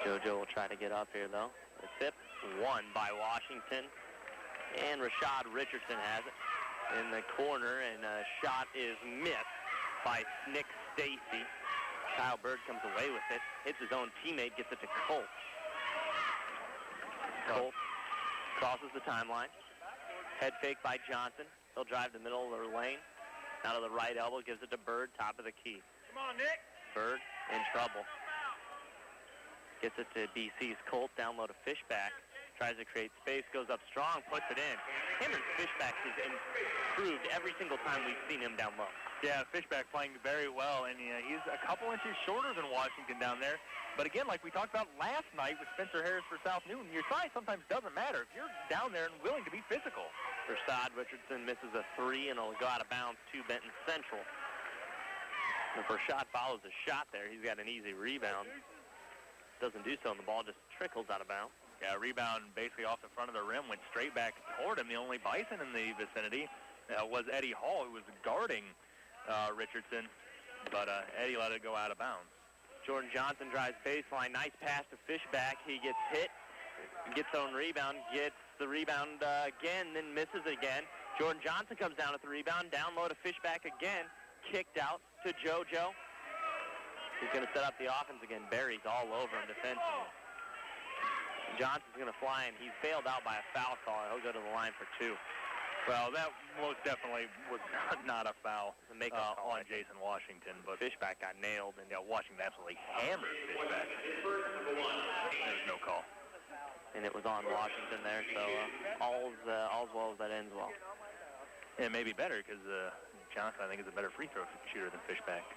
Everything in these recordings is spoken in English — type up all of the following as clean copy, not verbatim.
JoJo will try to get up here, though. The tip won by Washington. And Rashad Richardson has it in the corner, and a shot is missed by Nick Stacy. Kyle Bird comes away with it, hits his own teammate, gets it to Colt. Colt crosses the timeline. Head fake by Johnson. He'll drive the middle of the lane. Out of the right elbow, gives it to Bird, top of the key. Come on, Nick. Bird in trouble. Gets it to BC's Colt, down low to Fishback. Tries to create space, goes up strong, puts it in. Cameron Fishback has improved every single time we've seen him down low. Yeah, Fishback playing very well, and he's a couple inches shorter than Washington down there. But again, like we talked about last night with Spencer Harris for South Newton, your size sometimes doesn't matter if you're down there and willing to be physical. Rashad Richardson misses a three, and it'll go out of bounds to Benton Central. If Rashad follows a shot there, he's got an easy rebound. Doesn't do so, and the ball just trickles out of bounds. Yeah, rebound basically off the front of the rim, went straight back toward him. The only Bison in the vicinity was Eddie Hall, who was guarding Richardson, but Eddie let it go out of bounds. Jordan Johnson drives baseline. Nice pass to Fishback. He gets hit, gets own rebound, gets the rebound again, then misses again. Jordan Johnson comes down with the rebound, down low to Fishback again, kicked out to JoJo. He's going to set up the offense again. Barry's all over him defensively. Johnson's going to fly, and he's bailed out by a foul call. He'll go to the line for two. Well, that most definitely was not a foul on Jason Washington, but Fishback got nailed, and Washington absolutely hammered Fishback. There's no call. And it was on Washington there, so all's well as that ends well. And maybe better, because Johnson, I think, is a better free throw shooter than Fishback.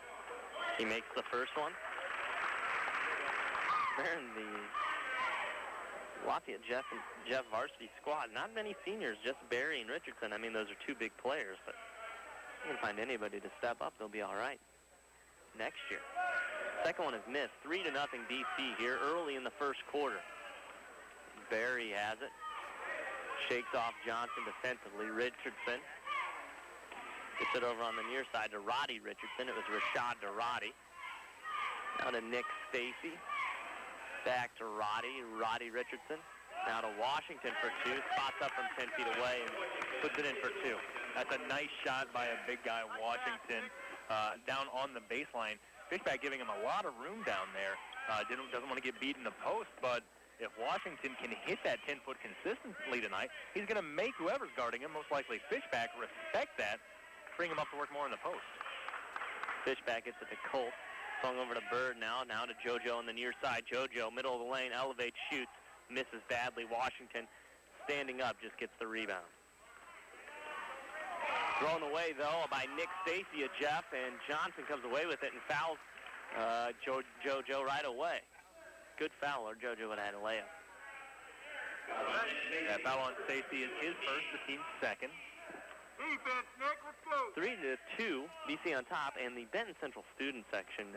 He makes the first one. They're in the Lafayette Jeff varsity squad. Not many seniors, just Barry and Richardson. I mean, those are two big players, but you can find anybody to step up, they'll be all right next year. Second one is missed. 3-0 BC here early in the first quarter. Barry has it. Shakes off Johnson defensively. Richardson gets it over on the near side to Roddy Richardson. It was Rashad to Roddy. Now to Nick Stacy. Back to Roddy Richardson. Now to Washington for two. Spots up from 10 feet away and puts it in for two. That's a nice shot by a big guy, Washington, down on the baseline. Fishback giving him a lot of room down there. Doesn't want to get beat in the post, but if Washington can hit that 10-foot consistently tonight, he's going to make whoever's guarding him, most likely Fishback, respect that, bring him up to work more in the post. Fishback gets it to Colt. Swung over to Bird now to JoJo on the near side. JoJo, middle of the lane, elevates, shoots, misses badly. Washington standing up, just gets the rebound. Thrown away, though, by Nick Stacy of Jeff, and Johnson comes away with it and fouls JoJo right away. Good foul, or JoJo would have had a layup. That foul on Stacy is his first, the team's second. Defense, Nick, let's go. 3-2, BC on top, and the Benton Central student section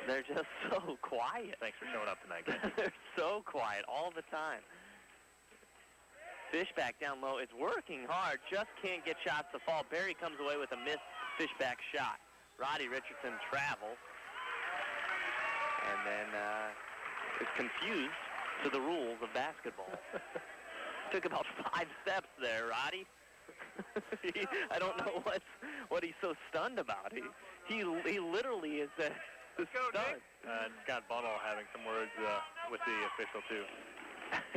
they're just so quiet. Thanks for showing up tonight, guys. They're so quiet all the time. Fishback down low is working hard, just can't get shots to fall. Barry comes away with a missed Fishback shot. Roddy Richardson travels, and then is confused to the rules of basketball. Took about 5 steps there, Roddy. I don't know what he's so stunned about. He literally is stunned. Scott Bunnell having some words with the official too.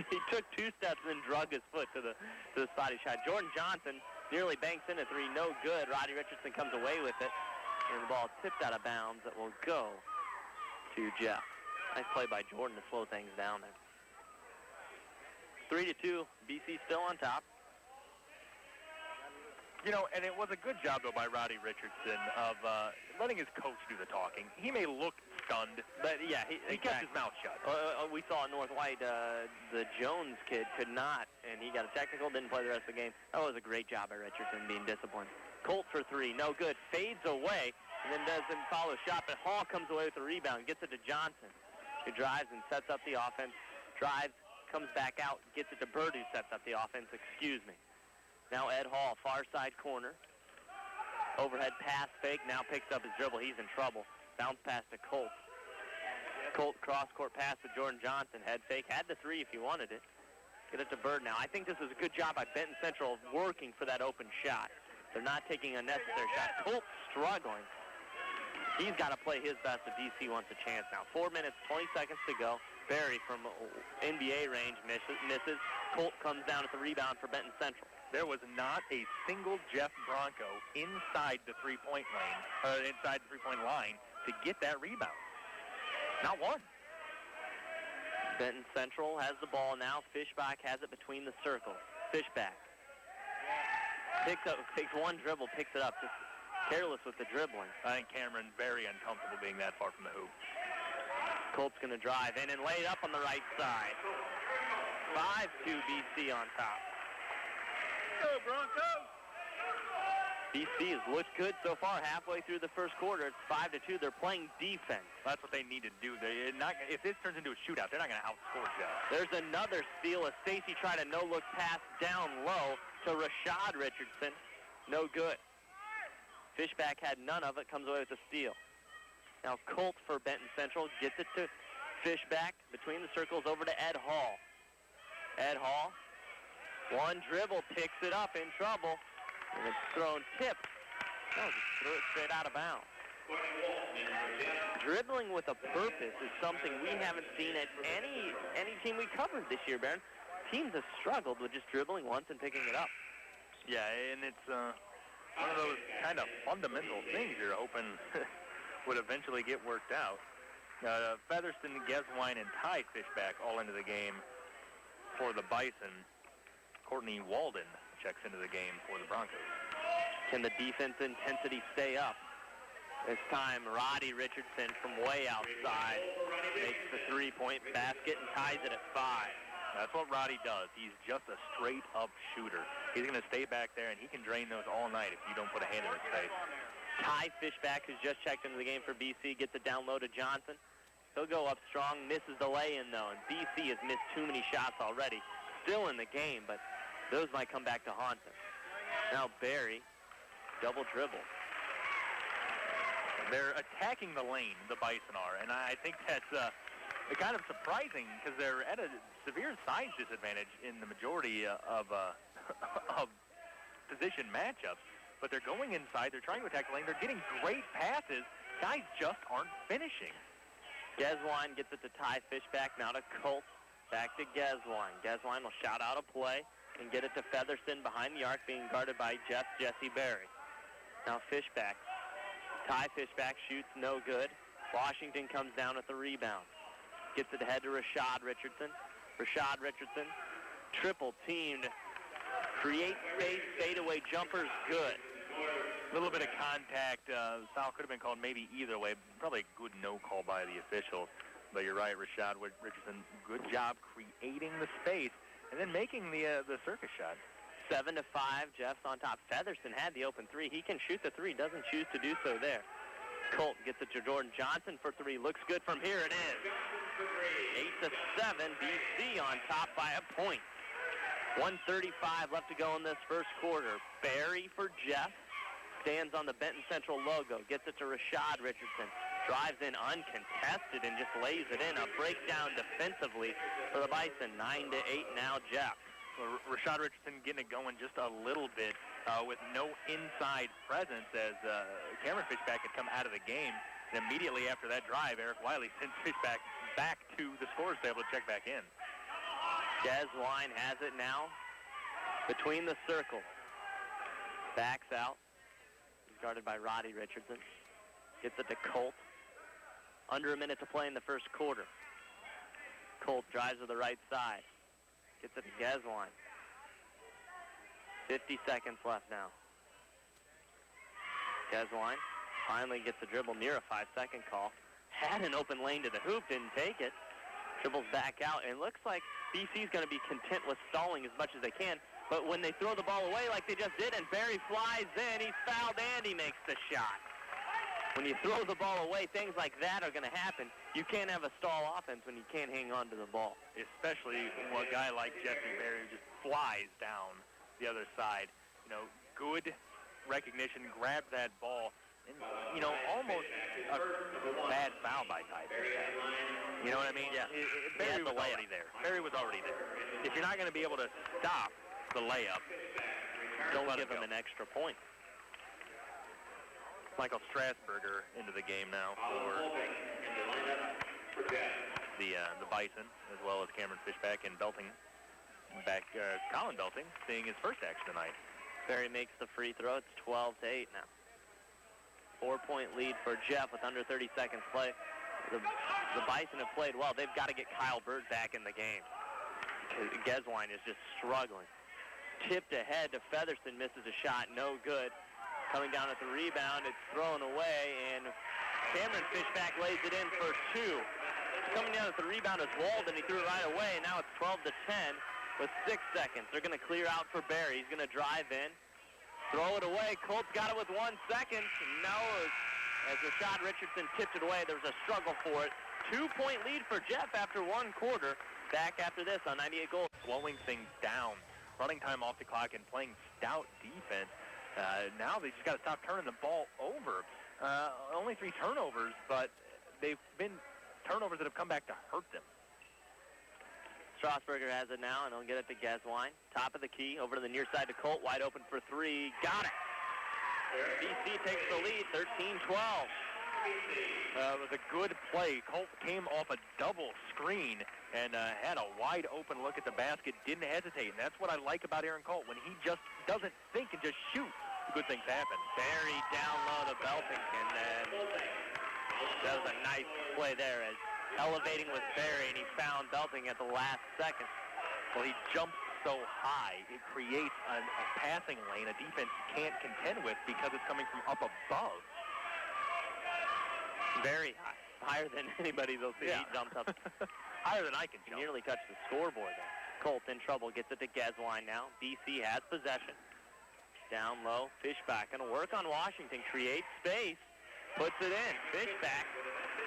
He took 2 steps and then drug his foot to the spot he shot. Jordan Johnson nearly banks in a 3, no good. Roddy Richardson comes away with it, and the ball tipped out of bounds. That will go to Jeff. Nice play by Jordan to slow things down there. 3-2, BC still on top. You know, and it was a good job, though, by Roddy Richardson of letting his coach do the talking. He may look stunned, but, yeah, he kept his mouth shut. We saw at North White the Jones kid could not, and he got a technical, didn't play the rest of the game. That was a great job by Richardson being disciplined. Colt for 3, no good, fades away, and then doesn't follow a shot, but Hall comes away with the rebound, gets it to Johnson, who drives and sets up the offense, drives, comes back out, gets it to Bird, who sets up the offense, Now Ed Hall, far side corner. Overhead pass fake, now picks up his dribble. He's in trouble. Bounce pass to Colt. Colt cross-court pass to Jordan Johnson. Head fake. Had the three if he wanted it. Get it to Bird now. I think this is a good job by Benton Central of working for that open shot. They're not taking a necessary shot. Colt struggling. He's got to play his best if DC wants a chance now. 4 minutes, 20 seconds to go. Barry from NBA range misses. Colt comes down at the rebound for Benton Central. There was not a single Jeff Bronco inside the three-point lane, or inside the three-point line to get that rebound. Not one. Benton Central has the ball now. Fishback has it between the circles. Fishback takes one dribble, picks it up. Just careless with the dribbling. I think Cameron very uncomfortable being that far from the hoop. Colt's going to drive in and lay it up on the right side. 5-2 BC on top. Go, Broncos! BC has looked good so far halfway through the first quarter. It's 5-2. They're playing defense. That's what they need to do. If this turns into a shootout, they're not going to outscore Jeff. There's another steal as Stacy tried a no-look pass down low to Rashad Richardson. No good. Fishback had none of it, comes away with a steal. Now Colt for Benton Central gets it to Fishback between the circles over to Ed Hall. Ed Hall, one dribble, picks it up, in trouble, and it's thrown tipped. No, just threw it straight out of bounds. Dribbling with a purpose is something we haven't seen at any team we covered this year, Baron. Teams have struggled with just dribbling once and picking it up. Yeah, and it's one of those kind of fundamental things you're hoping would eventually get worked out. Featherston, Geswine, and Ty Fishback all into the game for the Bison. Courtney Walden checks into the game for the Broncos. Can the defense intensity stay up? This time, Roddy Richardson from way outside makes the three-point basket and ties it at 5. That's what Roddy does. He's just a straight-up shooter. He's going to stay back there, and he can drain those all night if you don't put a hand in his face. Ty Fishback, who's just checked into the game for BC, gets it down low to Johnson. He'll go up strong, misses the lay-in, though, and BC has missed too many shots already. Still in the game, but those might come back to haunt them. Now Barry, double dribble. They're attacking the lane, the Bison are, and I think that's kind of surprising because they're at a severe size disadvantage in the majority of position matchups. But they're going inside. They're trying to attack the lane. They're getting great passes. Guys just aren't finishing. Geswine gets it to Ty Fishback. Now to Colt. Back to Geswine. Geswine will shout out a play and get it to Featherston behind the arc, being guarded by Jesse Berry. Now Fishback. Ty Fishback shoots no good. Washington comes down with the rebound. Gets it ahead to Rashad Richardson. Rashad Richardson, triple teamed. Create space, fadeaway jumpers, good. A little bit of contact. Foul could have been called maybe either way. Probably a good no call by the officials. But you're right, Rashad Richardson, good job creating the space and then making the circus shot. 7-5, Jeff's on top. Featherston had the open three. He can shoot the three, doesn't choose to do so there. Colt gets it to Jordan Johnson for three. Looks good from here, it is. 8-7, BC on top by a point. 1:35 left to go in this first quarter. Barry for Jeff. Stands on the Benton Central logo. Gets it to Rashad Richardson. Drives in uncontested and just lays it in. A breakdown defensively for the Bison. 9-8 now, Jeff. Rashad Richardson getting it going just a little bit with no inside presence as Cameron Fishback had come out of the game. And immediately after that drive, Eric Wiley sends Fishback back to the scorer's table to check back in. Geswine has it now between the circles. Backs out. He's guarded by Roddy Richardson. Gets it to Colt. Under a minute to play in the first quarter. Colt drives to the right side. Gets it to Geswine. 50 seconds left now. Geswine finally gets the dribble near a 5-second call. Had an open lane to the hoop, didn't take it. Dribbles back out, and looks like BC's going to be content with stalling as much as they can. But when they throw the ball away like they just did, and Barry flies in, he's fouled and he makes the shot. When you throw the ball away, things like that are going to happen. You can't have a stall offense when you can't hang on to the ball. Especially a guy like Jesse Berry who just flies down the other side. You know, good recognition, grabs that ball, and, you know, almost a bad foul by Ty Fishback. You know what I mean? Yeah. Barry was already there. Barry was already there. If you're not going to be able to stop the layup, don't give him an extra point. Michael Strasburger into the game now for the Bison, as well as Cameron Fishback and Belting. Colin Belting seeing his first action tonight. Barry makes the free throw. It's 12-8 now. 4-point lead for Jeff with under 30 seconds play. The Bison have played well. They've got to get Kyle Bird back in the game. Geswine is just struggling. Tipped ahead to Featherston, misses a shot, no good. Coming down at the rebound, it's thrown away, and Cameron Fishback lays it in for two. Coming down at the rebound is Walden. He threw it right away, and now it's 12-10 with 6 seconds. They're going to clear out for Barry. He's going to drive in, throw it away. Colt's got it with 1 second. No, as Rashad Richardson tipped it away, there was a struggle for it. 2-point lead for Jeff after 1 quarter. Back after this on 98 goals. Slowing things down, running time off the clock, and playing stout defense. Now they just got to stop turning the ball over. Only 3 turnovers, but they've been turnovers that have come back to hurt them. Strasburger has it now, and he'll get it to Geswine. Top of the key, over to the near side to Colt, wide open for 3. Got it! BC takes the lead, 13-12. It was a good play. Colt came off a double screen and had a wide open look at the basket, didn't hesitate. And that's what I like about Aaron Colt. When he just doesn't think and just shoots, good things happen. Barry down low to Belton, and then that was a nice play there as elevating with Barry, and he found Belting at the last second. Well, he jumps so high, it creates a passing lane a defense can't contend with because it's coming from up above. Very high. Higher than anybody they'll see. Yeah. He jumps up. Higher than I can He jump. nearly touched the scoreboard there. Colt in trouble. Gets it to Geswine now. BC has possession. Down low. Fishback going to work on Washington. Creates space. Puts it in. Fishback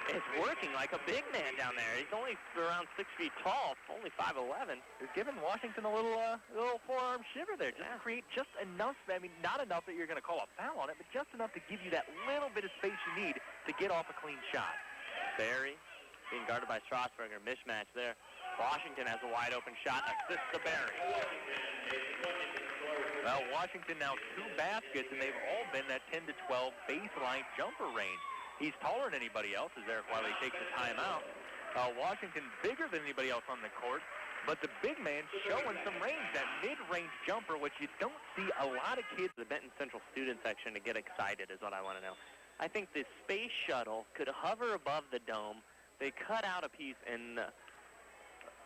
is working like a big man down there. He's only around 6 feet tall. Only 5'11". He's giving Washington a little forearm shiver there. Just to create just enough, I mean, not enough that you're going to call a foul on it, but just enough to give you that little bit of space you need to get off a clean shot. Barry being guarded by Strasburger. Mismatch there. Washington has a wide open shot. Assist to Barry. Well, Washington now 2 baskets, and they've all been that 10 to 12 baseline jumper range. He's taller than anybody else, as Eric Wiley takes the timeout. Washington bigger than anybody else on the court, but the big man showing some range, that mid-range jumper, which you don't see a lot of kids. The Benton Central student section to get excited is what I want to know. I think the space shuttle could hover above the dome. They cut out a piece, and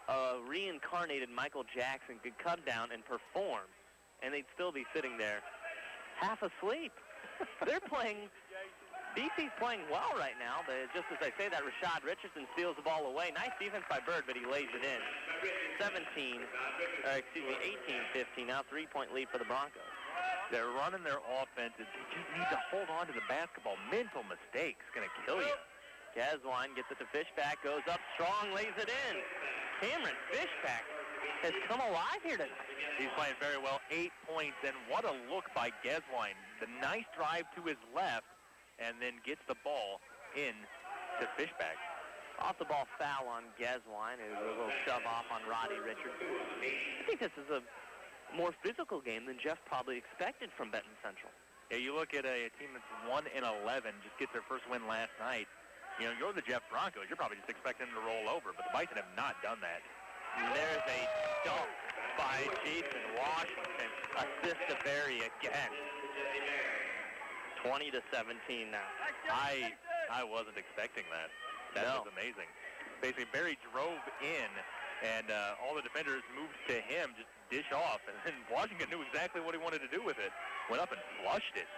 a reincarnated Michael Jackson could come down and perform, and they'd still be sitting there half asleep. They're playing... BC's playing well right now, but just as I say that, Rashad Richardson steals the ball away. Nice defense by Bird, but he lays it in. 18-15 now, 3-point lead for the Broncos. They're running their offense. They just need to hold on to the basketball. Mental mistakes going to kill you. Geswine gets it to Fishback, goes up strong, lays it in. Cameron Fishback has come alive here tonight. He's playing very well, 8 points, and what a look by Geswine. The nice drive to his left, and then gets the ball in to Fishback. Off the ball foul on Geswine. It was a little shove off on Roddy Richardson. I think this is a more physical game than Jeff probably expected from Benton Central. Yeah, you look at a team that's 1-11, just gets their first win last night. You know, you're the Jeff Broncos. You're probably just expecting them to roll over, but the Bison have not done that. There's a dunk by Jason Washington. Assist to Barry again. 20-17 now. I wasn't expecting that. That was amazing. Basically, Barry drove in, and all the defenders moved to him, just dish off, and then Washington knew exactly what he wanted to do with it. Went up and flushed it.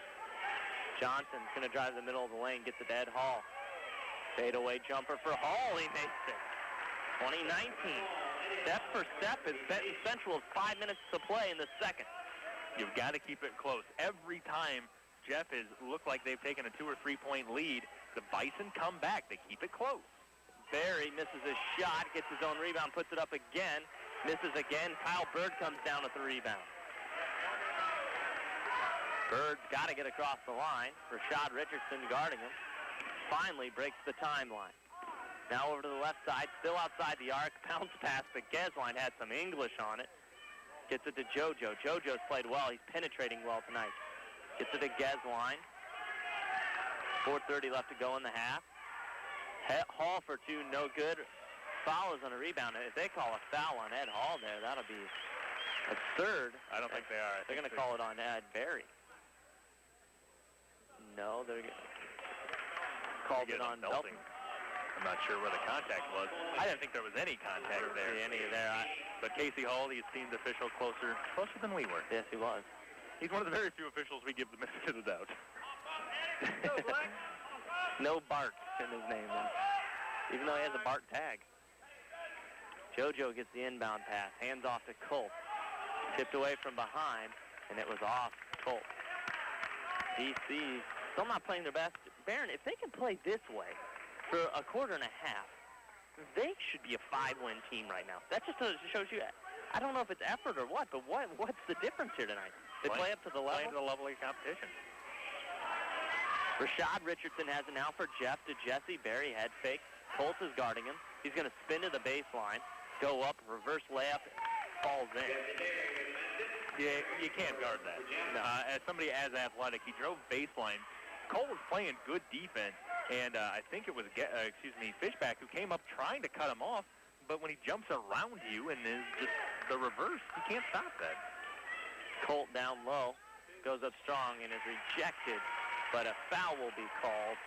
Johnson's going to drive the middle of the lane, gets it to Ed Hall. Fadeaway jumper for Hall. He makes it. 20-19. Step for step as Benton Central has 5 minutes to play in the second. You've got to keep it close. Every time Jeff has looked like they've taken a 2 or 3 point lead, the Bison come back. They keep it close. Barry misses his shot, gets his own rebound, puts it up again, misses again. Kyle Bird comes down with the rebound. Bird's got to get across the line. Rashad Richardson guarding him. finally breaks the timeline. Now over to the left side, still outside the arc. Bounce pass, but Gesline had some English on it. Gets it to JoJo. JoJo's played well. He's penetrating well tonight. Gets it to Gesline. 4:30 left to go in the half. Hall for two, no good. Foul is on a rebound. If they call a foul on Ed Hall there, that'll be absurd. I don't think they are. They're going to call it on Ed Berry. No, they're called it on Belton. I'm not sure where the contact was. I didn't think there was any contact there. Any there. But Casey Hall, the esteemed official, closer than we were. Yes, he was. He's one of the very few officials we give the benefit of the doubt. No Bart in his name, even though he has a Bart tag. JoJo gets the inbound pass, hands off to Colt. Tipped away from behind, and it was off Colt. DC still not playing their best. Barron, if they can play this way for a quarter and a half, they should be a 5-win team right now. That just shows you, I don't know if it's effort or what, but what's the difference here tonight? They play up to the level? Play to the level of competition. Rashad Richardson has it now for Jeff to Jesse. Berry head fake. Colt is guarding him. He's going to spin to the baseline, go up, reverse layup, falls in. Yeah, you can't guard that. No. As somebody as athletic, he drove baseline. Colt was playing good defense, and I think it was, Fishback who came up trying to cut him off, but when he jumps around you and is just the reverse, you can't stop that. Colt down low, goes up strong and is rejected, but a foul will be called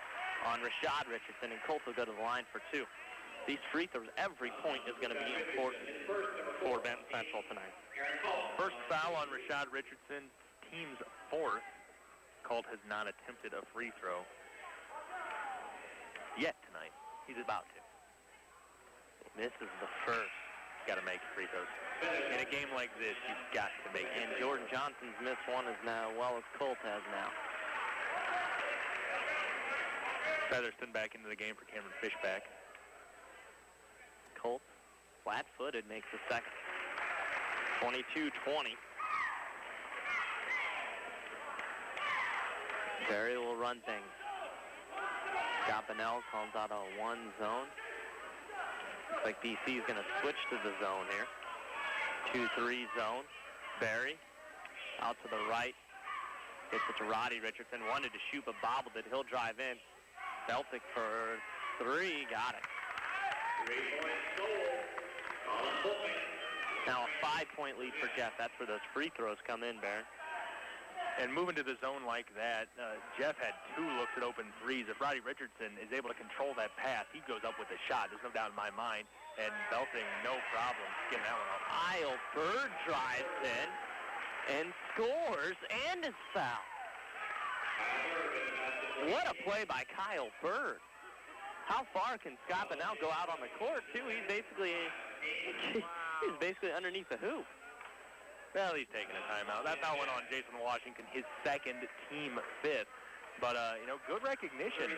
on Rashad Richardson, and Colt will go to the line for two. These free throws, every point is going to be important for Benton Central tonight. First foul on Rashad Richardson, team's fourth. Colt has not attempted a free throw yet tonight. He's about to. This is the first. Got to make free throws. In a game like this, you've got to make it. And Jordan Johnson's missed one as well as Colt has now. Featherston back into the game for Cameron Fishback. Colt, flat-footed, makes the second. 22-20. Berry will run things. Scott Bonnell calls out a one zone. Looks like DC is going to switch to the zone here. 2-3 zone. Berry out to the right. Gets it to Roddy Richardson. Wanted to shoot, but bobbled it. He'll drive in. Celtic for three. Got it. Now a 5-point lead for Jeff. That's where those free throws come in, Barron. And moving to the zone like that, Jeff had two looks at open threes. If Roddy Richardson is able to control that pass, he goes up with a shot. There's no doubt in my mind. And Belting, no problem getting that one off. Kyle Bird drives in and scores and is fouled. What a play by Kyle Bird. How far can Scott Bonnell go out on the court, too? He's basically underneath the hoop. Well, he's taking a timeout. That foul went on Jason Washington, his second, team fifth. But, good recognition.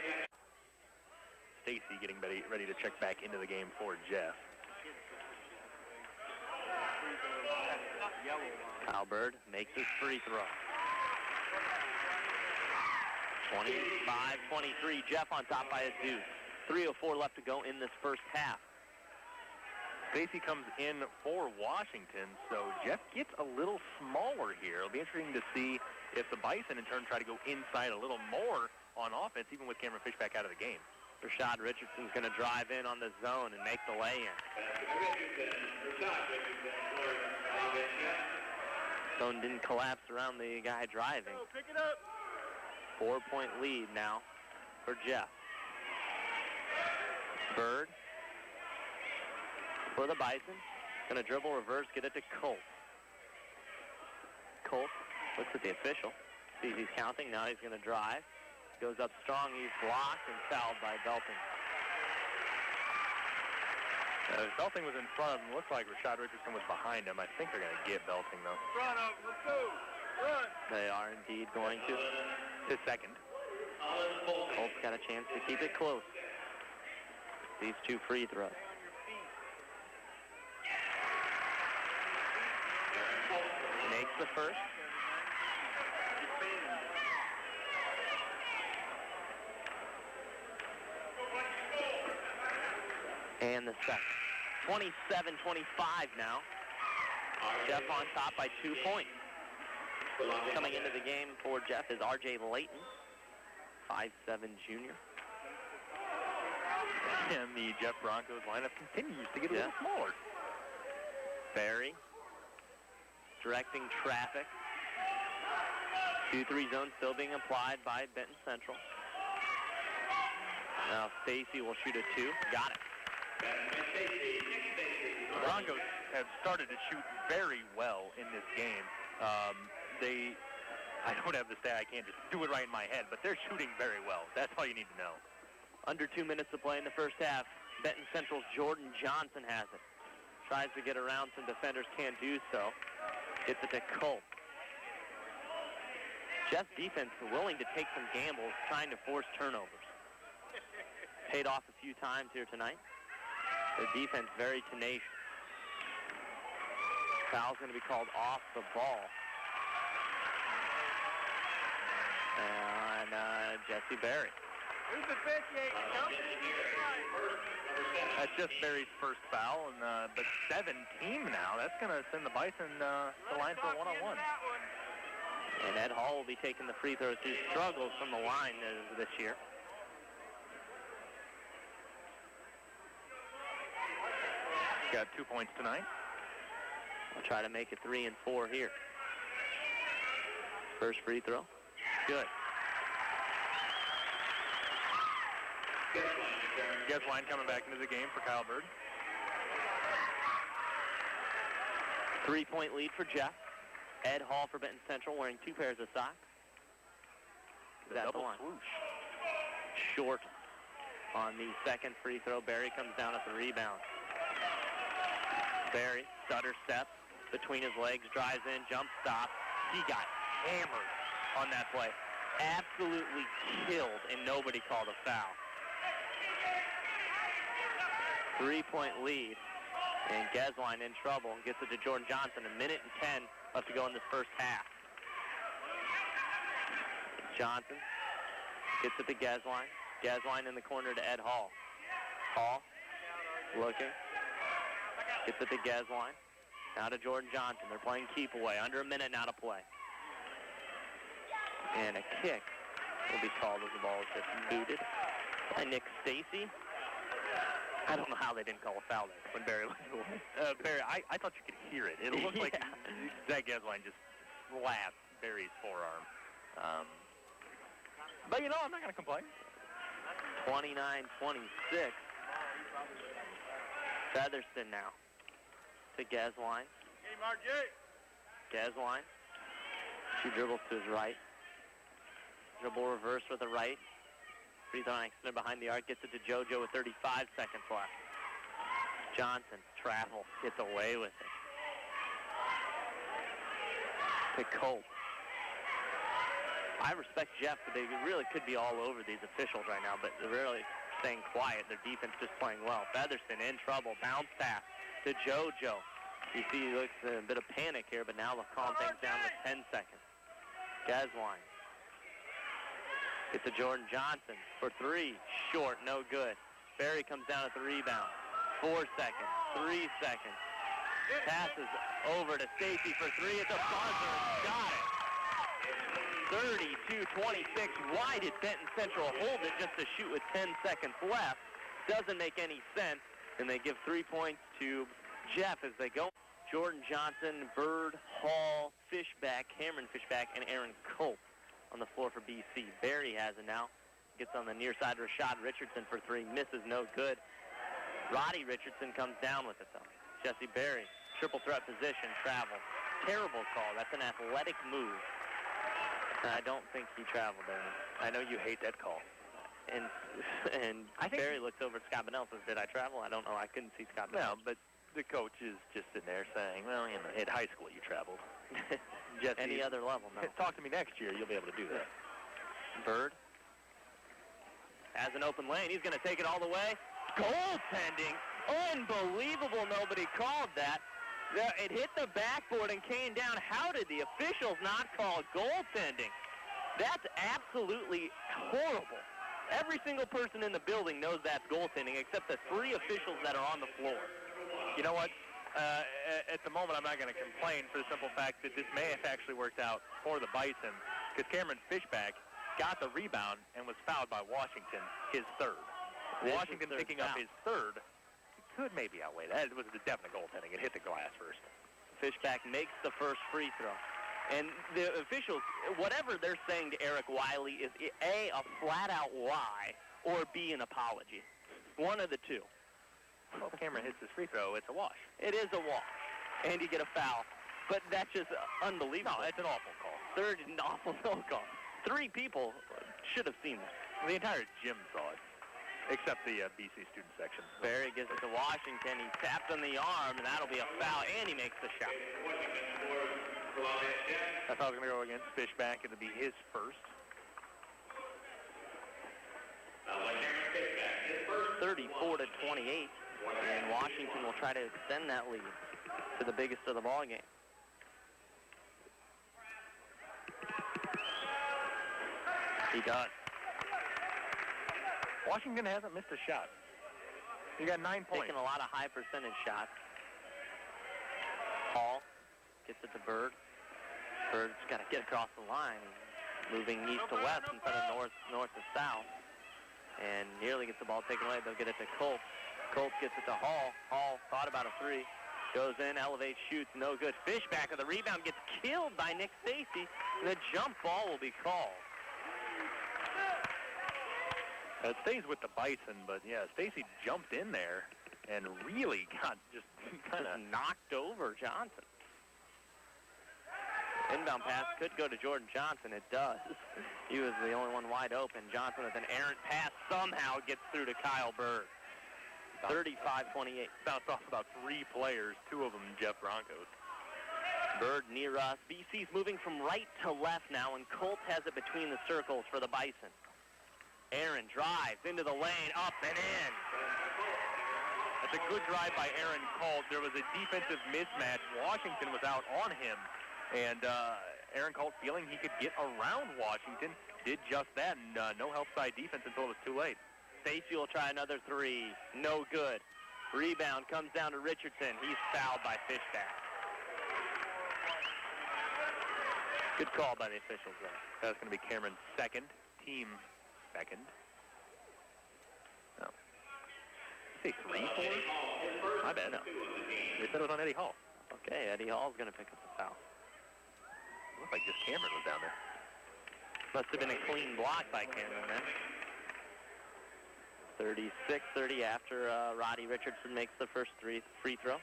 Stacy getting ready to check back into the game for Jeff. Kyle Bird makes his free throw. 25-23, Jeff on top by a deuce. 3:04 left to go in this first half. Stacy comes in for Washington, so Jeff gets a little smaller here. It'll be interesting to see if the Bison, in turn, try to go inside a little more on offense, even with Cameron Fishback out of the game. Rashad Richardson's going to drive in on the zone and make the lay-in. Zone didn't collapse around the guy driving. Pick it up. 4-point lead now for Jeff. Bird for the Bison. Going to dribble, reverse, get it to Colt. Colt looks at the official. Sees he's counting. Now he's going to drive. Goes up strong. He's blocked and fouled by Belton. Belting was in front of him. Looks like Rashad Richardson was behind him. I think they're going to get Belting, though. Front of him. Let's go. Run. They are indeed going to. His second. Colt's got a chance to keep it close. These two free throws. Makes the first. And the second. 27-25 now. Jeff on top by 2 points. Coming into the game for Jeff is R.J. Layton, 5'7" junior. And the Jeff Broncos lineup continues to get a little smaller. Barry directing traffic. 2-3 zone still being applied by Benton Central. Now Stacy will shoot a 2. Got it. The Broncos have started to shoot very well in this game. I don't have the stat, I can't just do it right in my head, but they're shooting very well. That's all you need to know. Under 2 minutes to play in the first half. Benton Central's Jordan Johnson has it. Tries to get around some defenders, can't do so. Gets it to Colt. Jeff's defense willing to take some gambles, trying to force turnovers. Paid off a few times here tonight. Their defense very tenacious. Foul's going to be called off the ball. And Jesse Berry. Who's officiating? That's just Barry's first foul, and but 7 team now. That's going to send the Bison to the line for a one-on-one. And Ed Hall will be taking the free throws. He struggles from the line this year. Got 2 points tonight. I'll try to make it 3 and 4 here. First free throw. Good. Guess line coming back into the game for Kyle Bird. 3-point lead for Jeff. Ed Hall for Benton Central wearing 2 pairs of socks. The double swoosh. Short on the second free throw. Barry comes down at the rebound. Barry, stutter step between his legs, drives in, jump stop. He got hammered on that play. Absolutely killed, and nobody called a foul. 3-point lead, and Gesline in trouble and gets it to Jordan Johnson. 1 minute and 10 left to go in this first half. Johnson gets it to Gesline. Gesline in the corner to Ed Hall. Hall looking. Gets it to Gesline. Now to Jordan Johnson. They're playing keep away. Under a minute now to play. And a kick will be called as the ball is just booted by Nick Stacy. I don't know how they didn't call a foul there when Barry went away. Barry, I thought you could hear it. It looked like Zach Gesline just slapped Barry's forearm. But, you know, I'm not going to complain. 29-26. Featherston now to Gesline. Get him, RJ. Gesline. She dribbles to his right. Dribble reverse with the right. Free throw extended behind the arc. Gets it to JoJo with 35 seconds left. Johnson travels. Gets away with it. To Colt. I respect Jeff, but they really could be all over these officials right now, but they're really staying quiet. Their defense just playing well. Featherston in trouble. Bounce pass to JoJo. You see he looks a bit of panic here, but now they'll calm things down with 10 seconds. Gesline. Gets to Jordan Johnson for 3. Short, no good. Barry comes down at the rebound. 4 seconds, 3 seconds. Passes over to Stacy for 3. It's a buzzer. Got it. 32-26. Why did Benton Central hold it just to shoot with 10 seconds left? Doesn't make any sense. And they give 3 points to Jeff as they go. Jordan Johnson, Bird, Hall, Fishback, Cameron Fishback, and Aaron Colt on the floor for BC. Barry has it now. Gets on the near side. Rashad Richardson for 3. Misses, no good. Roddy Richardson comes down with it, though. Jesse Barry, triple threat position, travel. Terrible call. That's an athletic move. I don't think he traveled there. I know you hate that call. And I think Barry looks over at Scott Bennell and says, did I travel? I don't know. I couldn't see Scott Bennell. No, but the coach is just sitting there saying, well, you know, at high school you traveled. Jesse, any other level, no. Talk to me next year. You'll be able to do that. Bird has an open lane. He's going to take it all the way. Goaltending. Unbelievable. Nobody called that. It hit the backboard and came down. How did the officials not call goaltending? That's absolutely horrible. Every single person in the building knows that's goaltending except the 3 officials that are on the floor. You know what? At the moment, I'm not going to complain for the simple fact that this may have actually worked out for the Bison, because Cameron Fishback got the rebound and was fouled by Washington, his third. Washington picking up his third could maybe outweigh that. It was a definite goaltending. It hit the glass first. Fishback makes the first free throw. And the officials, whatever they're saying to Eric Wiley is A, a flat-out lie, or B, an apology. One of the two. Well, if Cameron hits his free throw, it's a wash. It is a wash. And you get a foul. But that's just unbelievable. No, it's an awful call. Third, an awful no call. 3 people should have seen that. The entire gym saw it, except the BC student section. Barry gives it to Washington. He tapped on the arm, and that'll be a foul, and he makes the shot. That's how it's going to go against Fishback. It'll be his first. 34-28, and Washington will try to extend that lead to the biggest of the ball game. He does. Washington hasn't missed a shot. He got 9 points. Taking a lot of high percentage shots. Hall gets it to Bird. Bird's got to get across the line, moving east to west instead of north to south. And nearly gets the ball taken away. They'll get it to Colt. Colt gets it to Hall. Hall thought about a 3. Goes in, elevates, shoots, no good. Fishback with the rebound, gets killed by Nick Stacy. The jump ball will be called. It stays with the Bison, but yeah, Stacy jumped in there and really got just kind of knocked over Johnson. Inbound pass could go to Jordan Johnson. It does. He was the only one wide open. Johnson with an errant pass somehow gets through to Kyle Bird. 35-28. Bounced off about 3 players, 2 of them Jeff Broncos. Bird near us. BC's moving from right to left now, and Colt has it between the circles for the Bison. Aaron drives into the lane, up and in. That's a good drive by Aaron Colt. There was a defensive mismatch. Washington was out on him. And Aaron Colt, feeling he could get around Washington, did just that, and no help side defense until it was too late. Stacy will try another 3. No good. Rebound comes down to Richardson. He's fouled by Fishback. Good call by the officials there. That's going to be Cameron's second, team second. No. Say 3 for? My bad. No. They said it was on Eddie Hall. Okay, Eddie Hall's going to pick up the foul. Looked like just Cameron was down there. Must have been a clean block by Cameron then. 36-30 after Roddy Richardson makes the first free throw.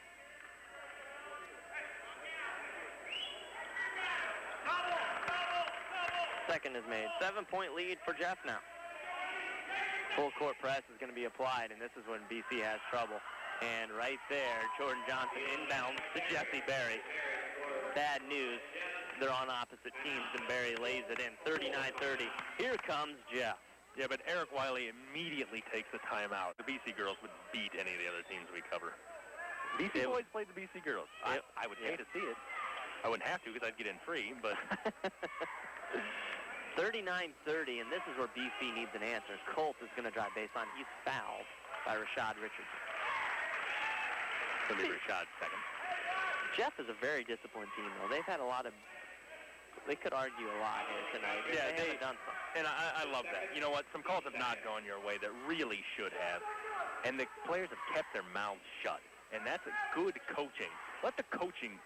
Second is made. 7-point lead for Jeff now. Full court press is going to be applied, and this is when BC has trouble. And right there, Jordan Johnson inbounds to Jesse Berry. Bad news. They're on opposite teams, and Berry lays it in. 39-30. Here comes Jeff. Yeah, but Eric Wiley immediately takes a timeout. The BC girls would beat any of the other teams we cover. BC boys played the BC girls. I would pay to see it. I wouldn't have to because I'd get in free, but... 39-30, and this is where BC needs an answer. Colt is going to drive baseline. He's fouled by Rashad Richardson. It's going to be Rashad second. Jeff is a very disciplined team, though. They've had a lot of... They could argue a lot here tonight. Yeah, they haven't done something. And I love that. You know what? Some calls have not gone your way that really should have. And the players have kept their mouths shut. And that's a good coaching. Let the coaching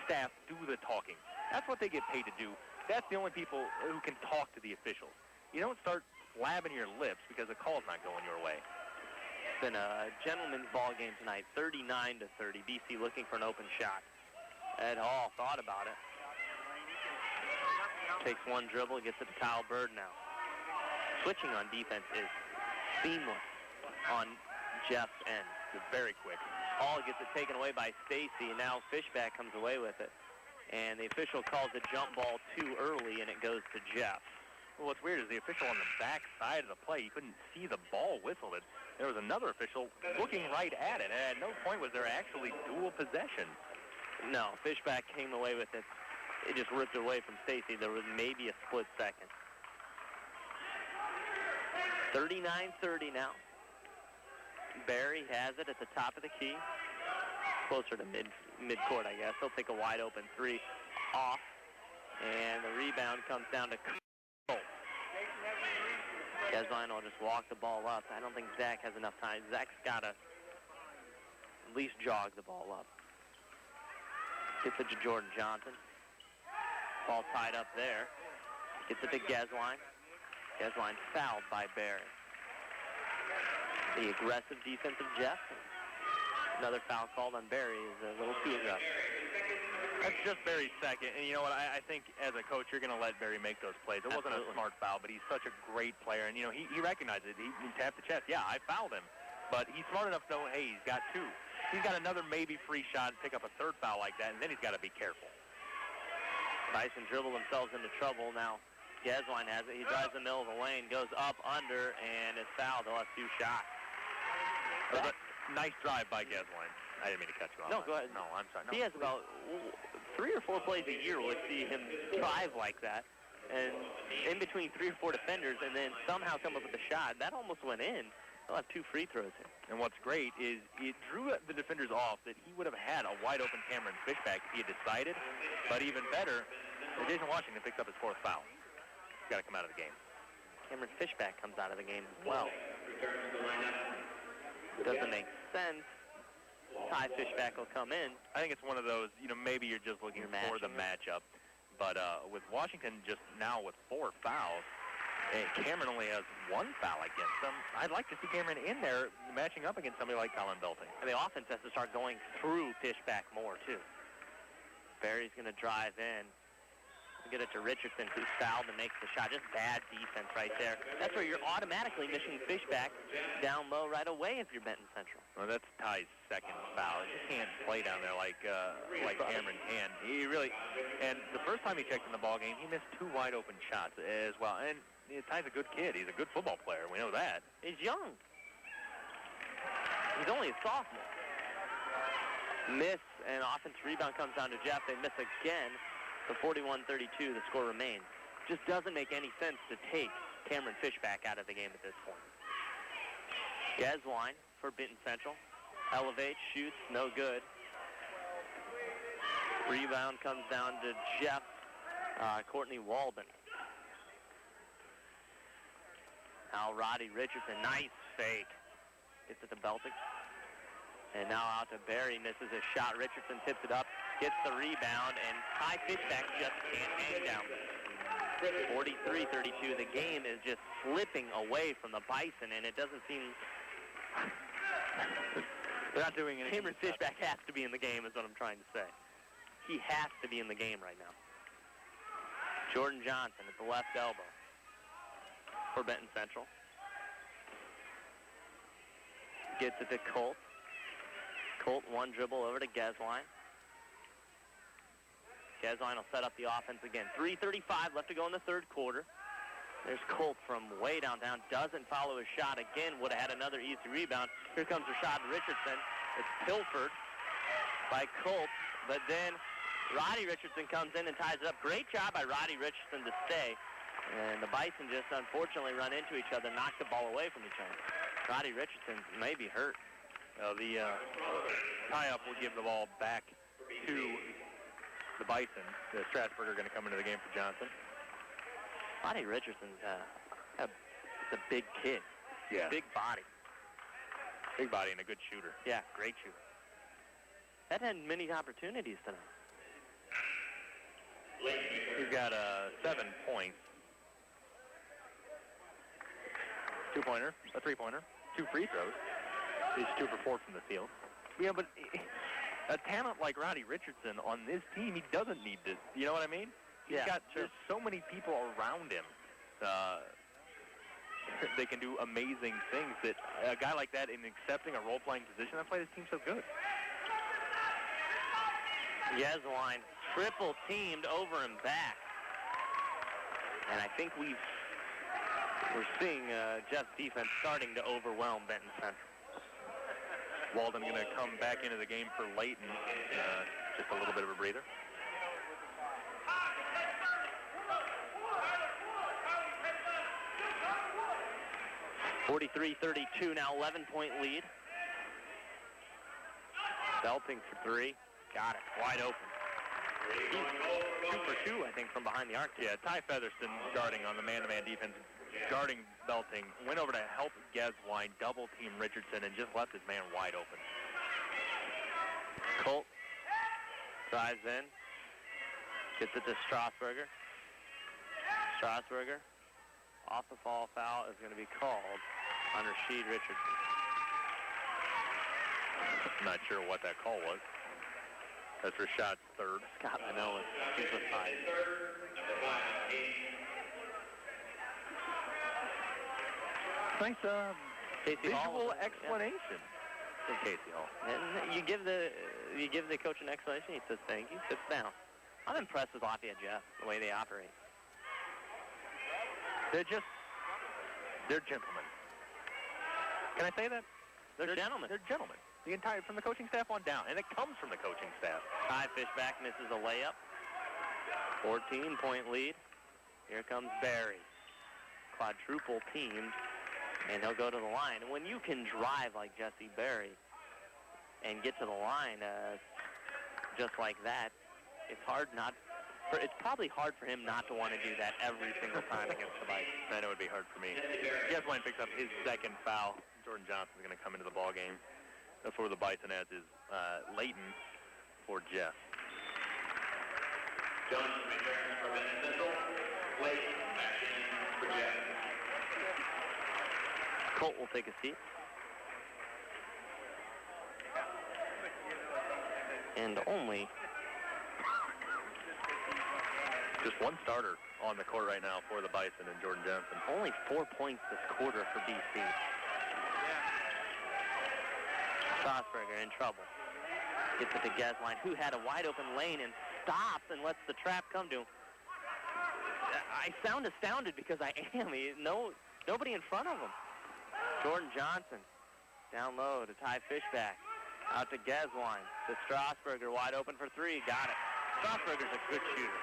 staff do the talking. That's what they get paid to do. That's the only people who can talk to the officials. You don't start slapping your lips because the call's not going your way. It's been a gentleman's ball game tonight, 39-30. BC looking for an open shot. Ed Hall thought about it. Takes one dribble, gets it to Kyle Bird now. Switching on defense is seamless on Jeff's end. It's very quick. Hall gets it taken away by Stacy, and now Fishback comes away with it. And the official calls the jump ball too early, and it goes to Jeff. Well, what's weird is the official on the back side of the play, you couldn't see the ball whistle. There was another official looking right at it, and at no point was there actually dual possession. No, Fishback came away with it. It just ripped away from Stacy. There was maybe a split second. 39-30 now. Barry has it at the top of the key. Closer to mid-court, I guess. He'll take a wide-open three off. And the rebound comes down to Cole. Desline will just walk the ball up. I don't think Zach has enough time. Zach's got to at least jog the ball up. Gets it to Jordan Johnson. Ball tied up there. Gets it to Gesline. Gesline fouled by Barry. The aggressive defensive Jeff. Another foul called on Barry is a little too aggressive. That's just Barry's second, and you know what? I think as a coach, you're going to let Barry make those plays. It wasn't a smart foul, but he's such a great player, and you know he recognized it. He tapped the chest. Yeah, I fouled him, but he's smart enough to know, hey, he's got two. He's got another maybe free shot, pick up a third foul like that, and then he's got to be careful. Bison dribble themselves into trouble now. Gesline has it. He drives the middle of the lane, goes up, under, and is fouled. They'll have two shots. Nice drive by Gesline. I didn't mean to cut you off. No, go ahead. No, I'm sorry. No. He has about 3 or 4 plays a year where we see him drive like that, and in between 3 or 4 defenders, and then somehow come up with a shot. That almost went in. He'll have 2 free throws here. And what's great is it drew the defenders off that he would have had a wide-open Cameron Fishback if he had decided. But even better, Jason Washington picks up his 4th foul. He's got to come out of the game. Cameron Fishback comes out of the game as well. Doesn't make sense. Ty Fishback will come in. I think it's one of those, you know, maybe you're just looking for the matchup. But with Washington just now with 4 fouls, Cameron only has 1 foul against him. I'd like to see Cameron in there matching up against somebody like Colin Belting. And the offense has to start going through Fishback more, too. Barry's going to drive in. Get it to Richardson, who's fouled and makes the shot. Just bad defense right there. That's where you're automatically missing Fishback down low right away if you're Benton Central. Well, that's Ty's 2nd foul. He can't play down there like Cameron can. He really, and the first time he checked in the ball game, he missed 2 wide open shots as well. And Ty's a good kid. He's a good football player. We know that. He's young. He's only a sophomore. Miss, and offense rebound comes down to Jeff. They miss again. So 41-32, the score remains. Just doesn't make any sense to take Cameron Fishback out of the game at this point. Gesline for Benton Central. Elevates, shoots, no good. Rebound comes down to Jeff Courtney Walden. Now Roddy Richardson, nice fake. Gets it to Belting. And now out to Barry, misses his shot. Richardson tips it up, gets the rebound, and Ty Fishback just can't hang down. 43-32. The game is just slipping away from the Bison, and it doesn't seem... They're not doing anything. Cameron Fishback has to be in the game is what I'm trying to say. He has to be in the game right now. Jordan Johnson at the left elbow for Benton Central. Gets it to Colt. Colt, 1 dribble over to Gesline. Gesline will set up the offense again. 3:35 left to go in the 3rd quarter. There's Colt from way downtown. Doesn't follow his shot again. Would have had another easy rebound. Here comes Rashad Richardson. It's pilfered by Colt. But then Roddy Richardson comes in and ties it up. Great job by Roddy Richardson to stay. And the Bison just unfortunately run into each other, knock the ball away from each other. Roddy Richardson may be hurt. The tie-up will give the ball back to the Bison. The Strasburg are going to come into the game for Johnson. Roddy Richardson's a big kid. Yeah. Big body. Big body and a good shooter. Yeah, great shooter. That had many opportunities tonight. He's got 7 points. 2-pointer, a 3-pointer, 2 free throws. He's 2 for 4 from the field. Yeah, but a talent like Roddy Richardson on this team, he doesn't need this. You know what I mean? Yeah, There's so many people around him. They can do amazing things that a guy like that in accepting a role-playing position, that's why this team's so good. Gesline triple teamed over and back. And I think we're seeing Jeff's defense starting to overwhelm Benton Central. Walden going to come back into the game for Layton. Just a little bit of a breather. 43-32, now 11-point lead. Belting for three. Got it. Wide open. He's 2 for 2, I think, from behind the arc. Yeah, Ty Featherston guarding on the man-to-man defense, guarding Belting, went over to help Geswine, double-team Richardson, and just left his man wide open. Colt drives in. Gets it to Strasburger. Strasburger, off the fall foul, is going to be called on Rashid Richardson. I'm not sure what that call was. That's Rashad's third. Scott Manoa, he's with 5. Nice Casey Hall, visual explanation from Casey Hall. And you give the coach an explanation. He says thank you. Sits down. I'm impressed with Lafayette Jeff, the way they operate. They're gentlemen. Can I say that? They're gentlemen. They're gentlemen. The entire, from the coaching staff on down, and it comes from the coaching staff. Ty Fishback misses a layup. 14-point lead. Here comes Barry. Quadruple teamed, and he'll go to the line. And when you can drive like Jesse Barry and get to the line just like that, it's probably hard for him not to want to do that every single time against the Bison. I know it would be hard for me. Geswine picks up his second foul. Jordan Johnson's going to come into the ball game. For the Bison, as is Layton for Jeff. Johnson returns for Benton Central. Layton back in for Jeff. Colt will take a seat. And only just one starter on the court right now for the Bison and Jordan Johnson. Only 4 points this quarter for BC. Strasburger in trouble. Gets it to Geswine, who had a wide-open lane and stops and lets the trap come to him. I sound astounded because I am. Nobody in front of him. Jordan Johnson down low to Ty Fishback. Out to Geswine. To Strasburger, wide open for three. Got it. Strasburger's a good shooter.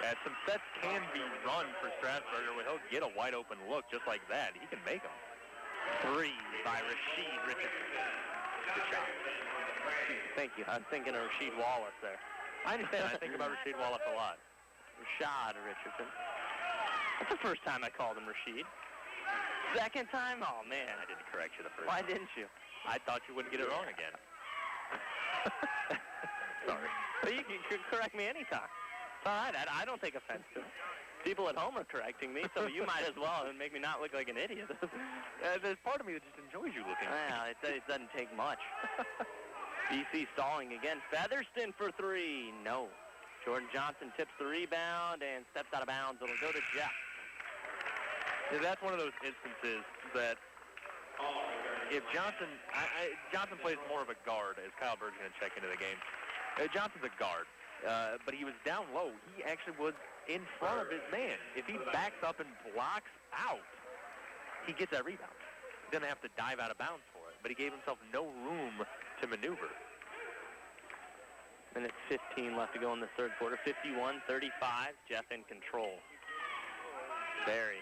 Yeah, some sets can be run for Strasburger where he'll get a wide-open look just like that. He can make them. Three by Rashid Richardson. Good shot. Thank you. I'm thinking of Rasheed Wallace there. I understand. I think about Rasheed Wallace a lot. Rashad Richardson. That's the first time I called him Rasheed. Second time? Oh, man. I didn't correct you the first Why time. didn't you? I thought you wouldn't get it wrong again. Sorry. Well, you can correct me anytime. It's all right. I don't take offense to it. People at home are correcting me, so you might as well and make me not look like an idiot. There's part of me that just enjoys you looking. Well, it doesn't take much. BC stalling again. Featherston for three. No. Jordan Johnson tips the rebound and steps out of bounds. It'll go to Jeff. Yeah, that's one of those instances that if Johnson plays more of a guard, as Kyle Bird's going to check into the game. Johnson's a guard, but he was down low. He actually was in front of his man. If he backs up and blocks out, he gets that rebound. He's going to have to dive out of bounds for it, but he gave himself no room to maneuver. Minute 15 left to go in the third quarter. 51-35. Jeff in control. Barry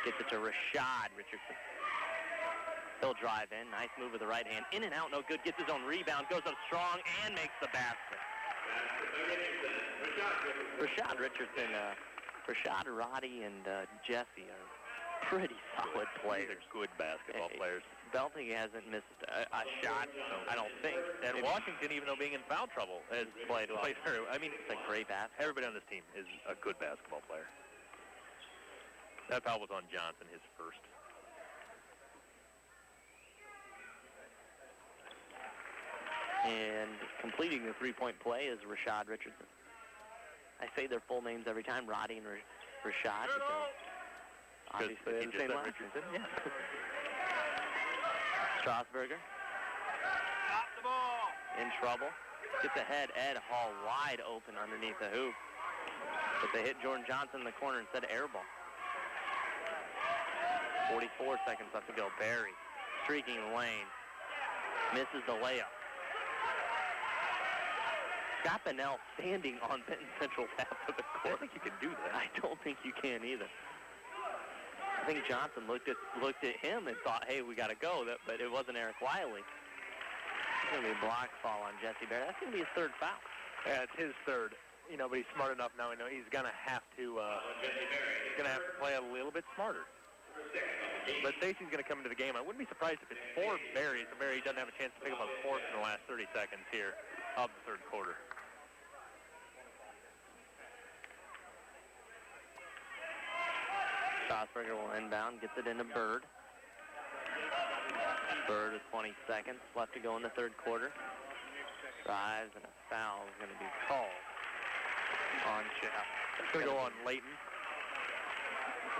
gets it to Rashad Richardson. He'll drive in. Nice move with the right hand. In and out, no good. Gets his own rebound. Goes up strong and makes the basket. Rashad Richardson, Rashad, Roddy, and Jesse are pretty solid players. These are good basketball players. Belting hasn't missed a shot, I don't think. And Washington, even though being in foul trouble, has played through. I mean, it's a great basketball. Everybody on this team is a good basketball player. That foul was on Johnson, his first. And completing the three-point play is Rashad Richardson. I say their full names every time, Roddy and Rashad. Obviously, they're the same last Richardson. Yeah. Strasburger. Stop the ball. In trouble. Gets ahead. Ed Hall wide open underneath the hoop. But they hit Jordan Johnson in the corner instead of air ball. 44 seconds left to go. Barry streaking the lane. Misses the layup. Scott Bennell standing on Benton Central's half of the court. I don't think you can do that. I don't think you can either. I think Johnson looked at him and thought, hey, we got to go, but it wasn't Eric Wiley. It's going to be a block fall on Jesse Berry. That's going to be his third foul. Yeah, it's his third. You know, but he's smart enough now. He's going to have to play a little bit smarter. But Stacy's going to come into the game. I wouldn't be surprised if it's for Berry, so Berry doesn't have a chance to pick up a fourth in the last 30 seconds here of the third quarter. Strasburger will inbound, gets it into Bird. Bird with 20 seconds left to go in the third quarter. Drives, and a foul is going to be called on Jeff. It's going to go on Layton.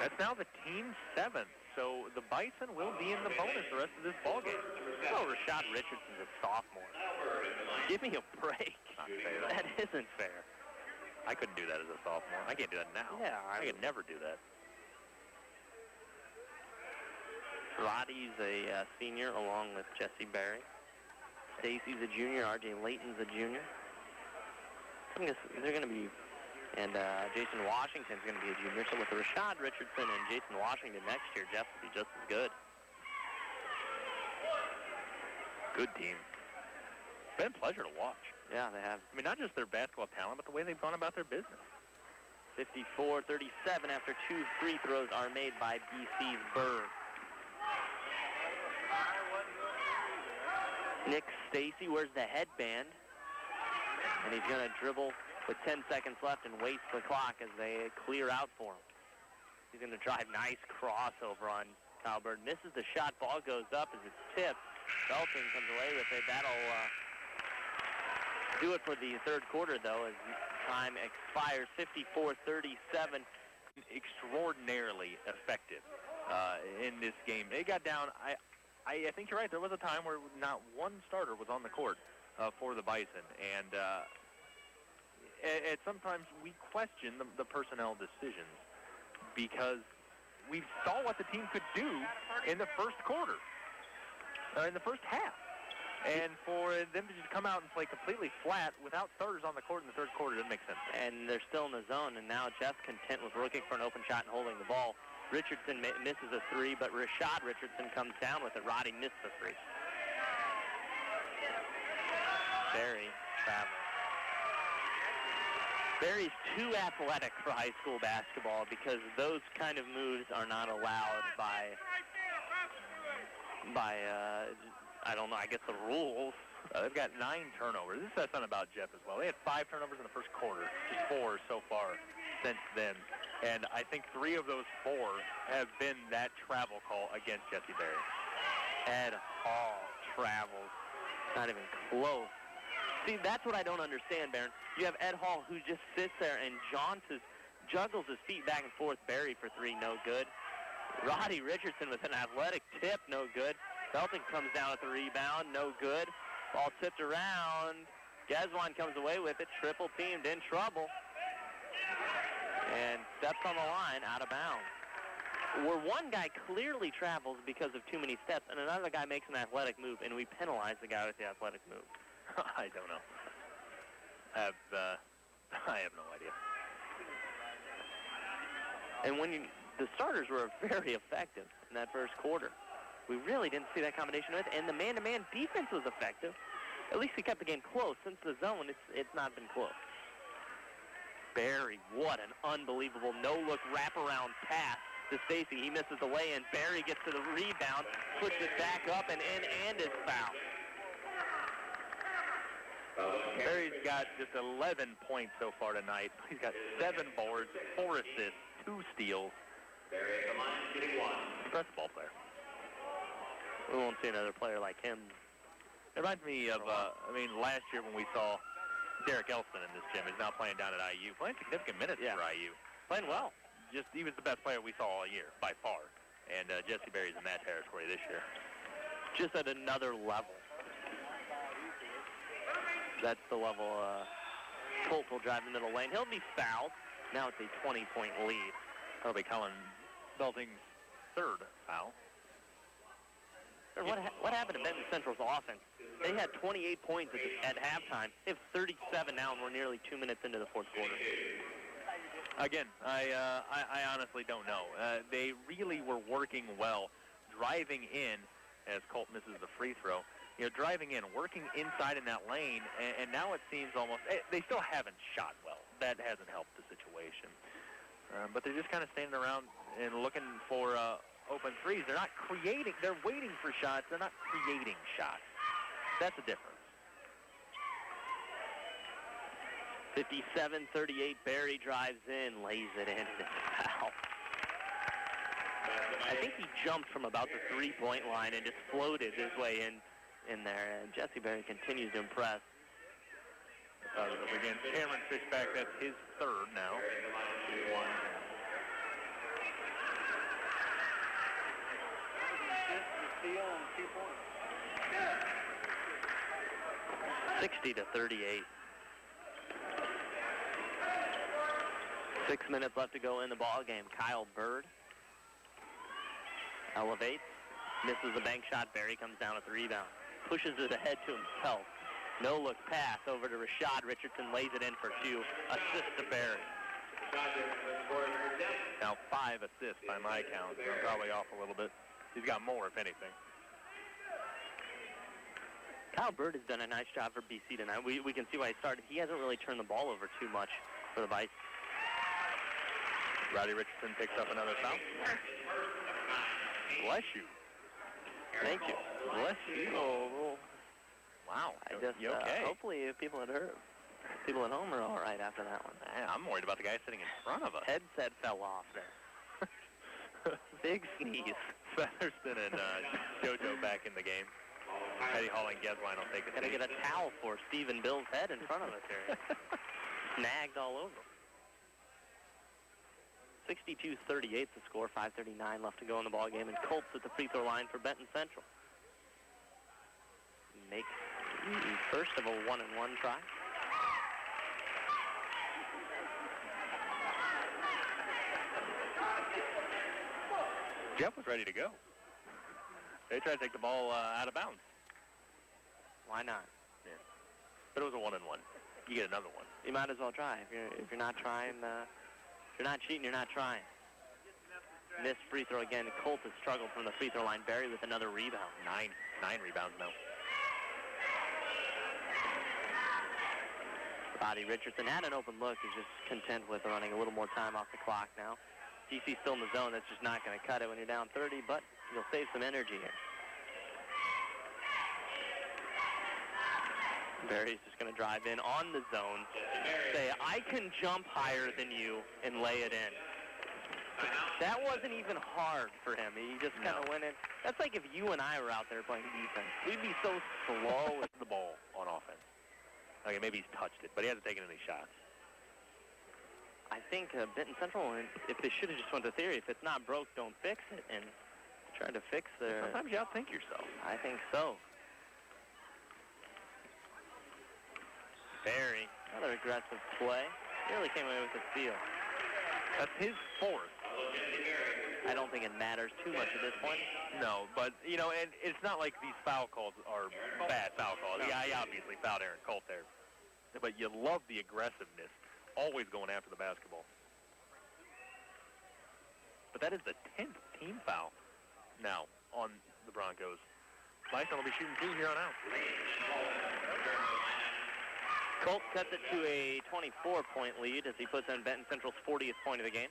That's now the team seventh, so the Bison will be in the bonus the rest of this ballgame. Oh, Rashad Richardson's a sophomore. Give me a break. Not fair. That isn't fair. I couldn't do that as a sophomore. I can't do that now. Yeah, I could never do that. Roddy's a senior along with Jesse Berry. Stacy's a junior. R.J. Layton's a junior. I guess they're going to be, and Jason Washington's going to be a junior. So with Rashad Richardson and Jason Washington next year, Jeff will be just as good. Good team. Been a pleasure to watch. Yeah, they have. I mean, not just their basketball talent, but the way they've gone about their business. 54-37 after 2 free throws are made by BC's Bird. Nick Stacy wears the headband, and he's going to dribble with 10 seconds left and waste the clock as they clear out for him. He's going to drive nice crossover on Kyle Bird. Misses the shot. Ball goes up as it's tipped. Belton comes away with it. That'll do it for the third quarter, though, as time expires. 54-37. Extraordinarily effective in this game. They got down. I think you're right. There was a time where not one starter was on the court for the Bison, and sometimes we question the personnel decisions because we saw what the team could do in the first quarter, in the first half. And for them to just come out and play completely flat without starters on the court in the third quarter doesn't make sense. And they're still in the zone, and now Jeff's content with looking for an open shot and holding the ball. Richardson misses a three, but Rashad Richardson comes down with it. Roddy missed the three. Berry travels. Berry's too athletic for high school basketball because those kind of moves are not allowed by I don't know, I guess the rules. They've got 9 turnovers. This says something about Jeff as well. They had 5 turnovers in the first quarter, just 4 so far since then. And I think 3 of those 4 have been that travel call against Jesse Berry. Ed Hall travels. Not even close. See, that's what I don't understand, Barron. You have Ed Hall who just sits there and juggles his feet back and forth. Berry for 3, no good. Roddy Richardson with an athletic tip, no good. Belton comes down with the rebound, no good. Ball tipped around. Geswan comes away with it, triple teamed, in trouble. And steps on the line, out of bounds. Where one guy clearly travels because of too many steps, and another guy makes an athletic move, and we penalize the guy with the athletic move. I don't know. I have no idea. And the starters were very effective in that first quarter. We really didn't see that combination with it, and the man-to-man defense was effective. At least he kept the game close. Since the zone, it's not been close. Berry, what an unbelievable no-look wraparound pass to Stacy. He misses the lay-in. Berry gets to the rebound, puts it back up and in, and is fouled. Berry's got just 11 points so far tonight. He's got 7 boards, 4 assists, 2 steals. Berry at the line, shooting 1. Impressive ball player. We won't see another player like him. It reminds me of, last year when we saw Derek Elston in this gym. He's now playing down at IU, playing significant minutes for IU. Playing well. He was the best player we saw all year, by far. And Jesse Berry's in that territory this year. Just at another level. That's the level Colt will drive the middle lane. He'll be fouled. Now it's a 20-point lead. That'll be Colin Belting's 3rd foul. What happened to Benton Central's offense? They had 28 points at halftime. They have 37 now, and we're nearly 2 minutes into the fourth quarter. Again, I honestly don't know. They really were working well, driving in as Colt misses the free throw. Driving in, working inside in that lane, and now it seems almost they still haven't shot well. That hasn't helped the situation. But they're just kind of standing around and looking for open threes. They're not creating. They're waiting for shots. They're not creating shots. That's the difference. 57-38, Barry drives in, lays it in, and it's a foul. I think he jumped from about the three-point line and just floated his way in there, and Jesse Barry continues to impress. Again, Cameron Fishback, that's his third now. 60-38. 6 minutes left to go in the ball game. Kyle Bird elevates, misses the bank shot. Barry comes down with the rebound, pushes it ahead to himself. No-look pass over to Rashad Richardson, lays it in for two. Assist to Barry. Now 5 assists by my count. I'm probably off a little bit. He's got more, if anything. Kyle Bird has done a nice job for BC tonight. We can see why he started. He hasn't really turned the ball over too much for the Vikes. Roddy Richardson picks up another foul. Bless you. Thank you. Bless you. Oh, wow. You okay? Hopefully people at home are all right after that one. I'm worried about the guy sitting in front of us. Headset fell off there. Big sneeze. Featherston and JoJo back in the game. Eddie Hall and Gesline will take a Gotta seat. get a towel for Stephen Bill's head in front of us here. Snagged all over. 62-38 the score, 5:39 left to go in the ball game, and Colts at the free throw line for Benton Central. Make the first of a 1-and-1 try. Jeff was ready to go. They tried to take the ball out of bounds. Why not? Yeah. But it was a 1-and-1. You get another one. You might as well try. If you're not trying, if you're not cheating, you're not trying. Missed free throw again. Colt has struggled from the free throw line. Barry with another rebound. Nine rebounds now. Roddy Richardson had an open look. He's just content with running a little more time off the clock now. DC still in the zone. That's just not going to cut it when you're down 30, but you'll save some energy here. Barry's just going to drive in on the zone, say, I can jump higher than you, and lay it in. That wasn't even hard for him. He just kind of went in. That's like if you and I were out there playing defense. We'd be so slow with the ball on offense. Okay, maybe he's touched it, but he hasn't taken any shots. I think Benton Central, if they should have just went to theory, if it's not broke, don't fix it, and try to fix their... Sometimes you outthink yourself. I think so. Barry, another aggressive play. Really came away with a steal. That's his fourth. I don't think it matters too much at this point. No, but, and it's not like these foul calls are bad foul calls. Yeah, he obviously fouled Aaron Colt there. But you love the aggressiveness, always going after the basketball. But that is the 10th team foul now on the Broncos. Bison will be shooting 2 here on out. Colt cuts it to a 24-point lead as he puts in Benton Central's 40th point of the game.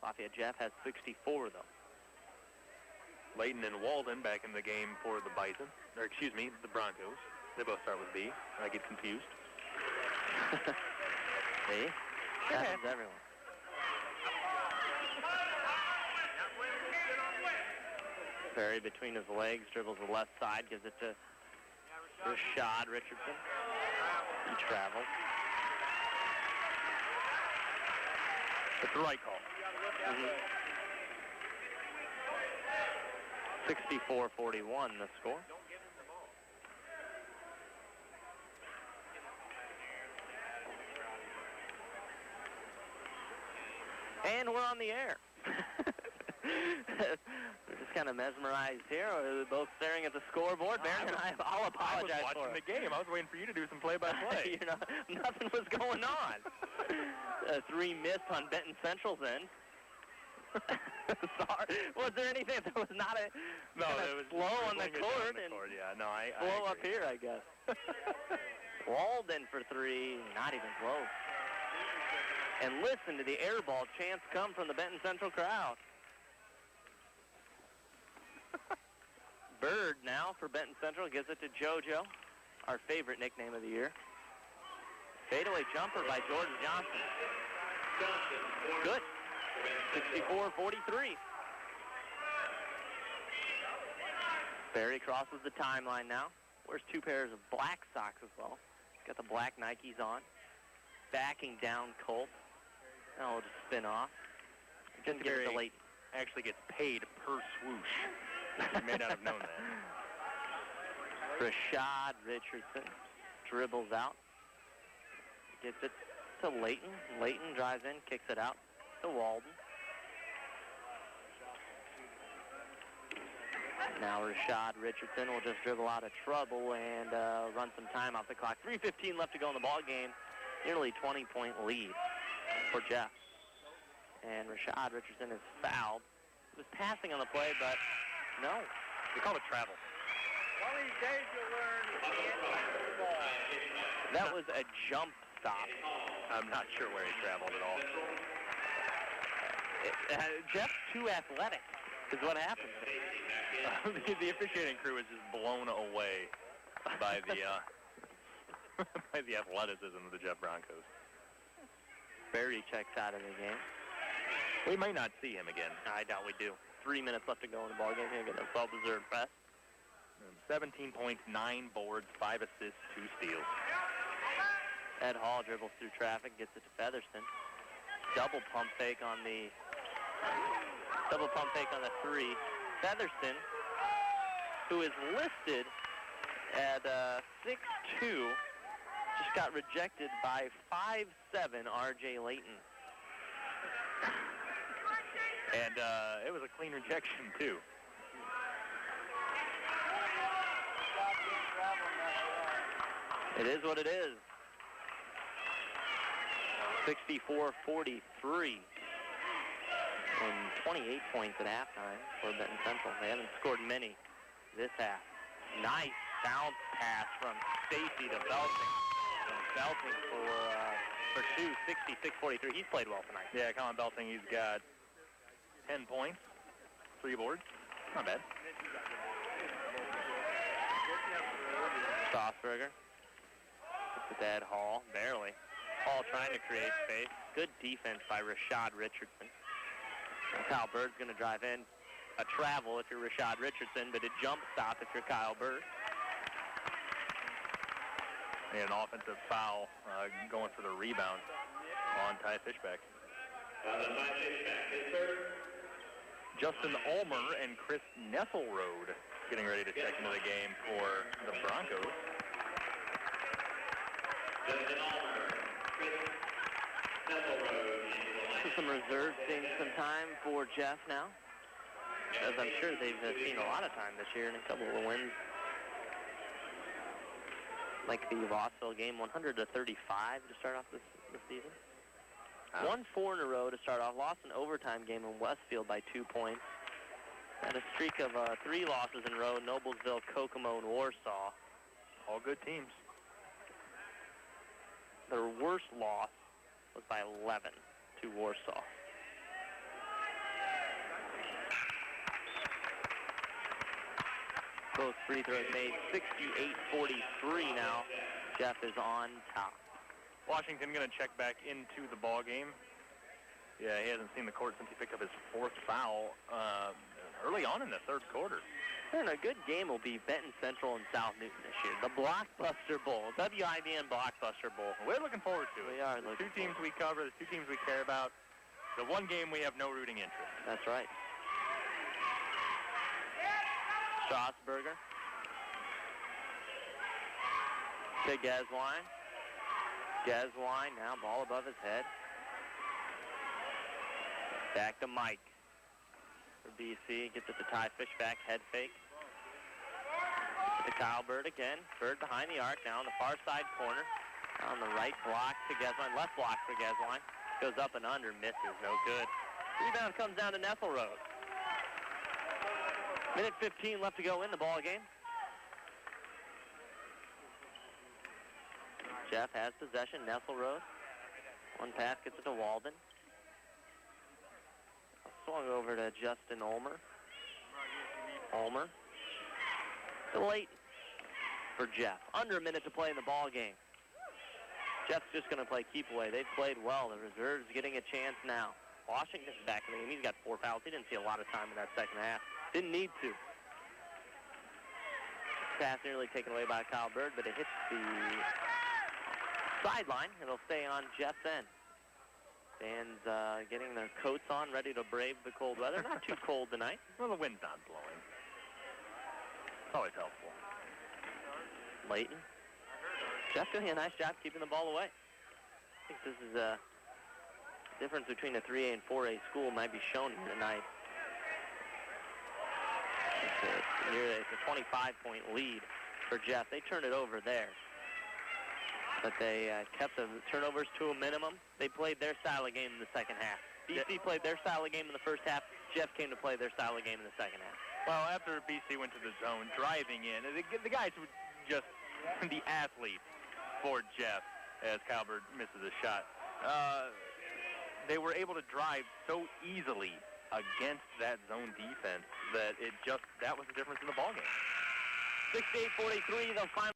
Lafayette Jeff has 64, though. Layton and Walden back in the game for the Bison. Or, excuse me, the Broncos. They both start with B. I get confused. See? That happens everyone. Barry between his legs, dribbles the left side, gives it to Rashad Richardson. He travels. It's the right call. 64-41 the score. And we're on the air. We're just kind of mesmerized here. We're both staring at the scoreboard. Barry and I'll apologize for it. I was watching the game. I was waiting for you to do some play-by-play. Nothing was going on. A 3 missed on Benton Central's end. Sorry. Was there anything that was not a No, it was slow on the court? Yeah, no, I slow agree. up here, I guess. Walden for 3, not even close. And listen to the air ball chants come from the Benton Central crowd. Bird now for Benton Central gives it to JoJo, our favorite nickname of the year. Fadeaway jumper by Jordan Johnson. Good. 64-43. Barry crosses the timeline now. Wears 2 pairs of black socks as well. Got the black Nikes on. Backing down Colt. Now we'll just spin off. Didn't give it to late. Actually gets paid per swoosh. You may not have known that. Rashad Richardson dribbles out. Gets it to Layton. Layton drives in, kicks it out to Walden. Now Rashad Richardson will just dribble out of trouble and run some time off the clock. 3:15 left to go in the ball game. Nearly 20-point lead for Jeff. And Rashad Richardson is fouled. He was passing on the play, but no. They call it travel. One of these days you'll learn you can't touch the ball. That was a jump stop. I'm not sure where he traveled at all. Jeff's too athletic is what happens. The officiating crew is just blown away by the by the athleticism of the Jeff Broncos. Barry checks out of the game. We might not see him again. I doubt we do. 3 minutes left to go in the ball game. He'll get a well-deserved rest. 17 points, 9 boards, 5 assists, 2 steals. Ed Hall dribbles through traffic, gets it to Featherston. Double pump fake on the 3. Featherston, who is listed at 6'2", just got rejected by 5'7" R.J. Layton. And it was a clean rejection, too. It is what it is. 64-43. And 28 points at halftime for Benton Central. They haven't scored many this half. Nice bounce pass from Stacy to Belting. Belting for 2, 66-43. He's played well tonight. Yeah, Colin Belting, he's got 10 points, 3 boards. Not bad. Strasburger. Gets it to Ed Hall. Barely. Hall trying to create space. Good defense by Rashad Richardson. Kyle Bird's going to drive in. A travel if you're Rashad Richardson, but a jump stop if you're Kyle Bird. And an offensive foul going for the rebound on Ty Fishback. Justin Ulmer and Chris Nesselrode getting ready to check into the game for the Broncos. Justin Ulmer, Chris Nesselrode. Some reserves seeing some time for Jeff now, as I'm sure they've seen a lot of time this year in a couple of wins. Like the Rossville game, 100-35 to start off this season. Won 4 in a row to start off. Lost an overtime game in Westfield by 2 points. Had a streak of 3 losses in a row, Noblesville, Kokomo, and Warsaw. All good teams. Their worst loss was by 11 to Warsaw. Both free throws made. 68-43 now. Jeff is on top. Washington going to check back into the ball game. Yeah, he hasn't seen the court since he picked up his 4th foul early on in the 3rd quarter. And a good game will be Benton Central and South Newton this year. The Blockbuster Bowl, WIBN Blockbuster Bowl. We're looking forward to it. We are the looking 2 teams we cover, the 2 teams we care about. The 1 game we have no rooting interest. That's right. Strasburger to Gaswine. Gaswine now ball above his head. Back to Mike for BC. Gets it to Ty Fishback. Head fake. To Kyle Bird again. Bird behind the arc now on the far side corner. On the right block to Gesline, left block for Gesline. Goes up and under, misses, no good. Rebound comes down to Nesselrode. Minute 15 left to go in the ball game. Jeff has possession, Nesselrode. One pass gets it to Walden. Swung over to Justin Ulmer. Ulmer to Layton for Jeff. Under a minute to play in the ball game. Jeff's just going to play keep away. They've played well. The reserve's getting a chance now. Washington's back in the game. He's got 4 fouls. He didn't see a lot of time in that second half. Didn't need to. Pass nearly taken away by Kyle Bird, but it hits the sideline. It'll stay on Jeff's end. Fans getting their coats on, ready to brave the cold weather. Not too cold tonight. Well, the wind's not blowing. It's always helpful. Layton. Jeff doing a nice job keeping the ball away. I think this is a difference between a 3A and 4A school might be shown here tonight. It's a 25-point lead for Jeff. They turned it over there. But they kept the turnovers to a minimum. They played their style of game in the second half. BC played their style of game in the first half. Jeff came to play their style of game in the second half. Well, after BC went to the zone, driving in, the guys were just the athletes for Jeff as Calvert misses a shot. They were able to drive so easily against that zone defense that that was the difference in the ballgame. 68-43, the final.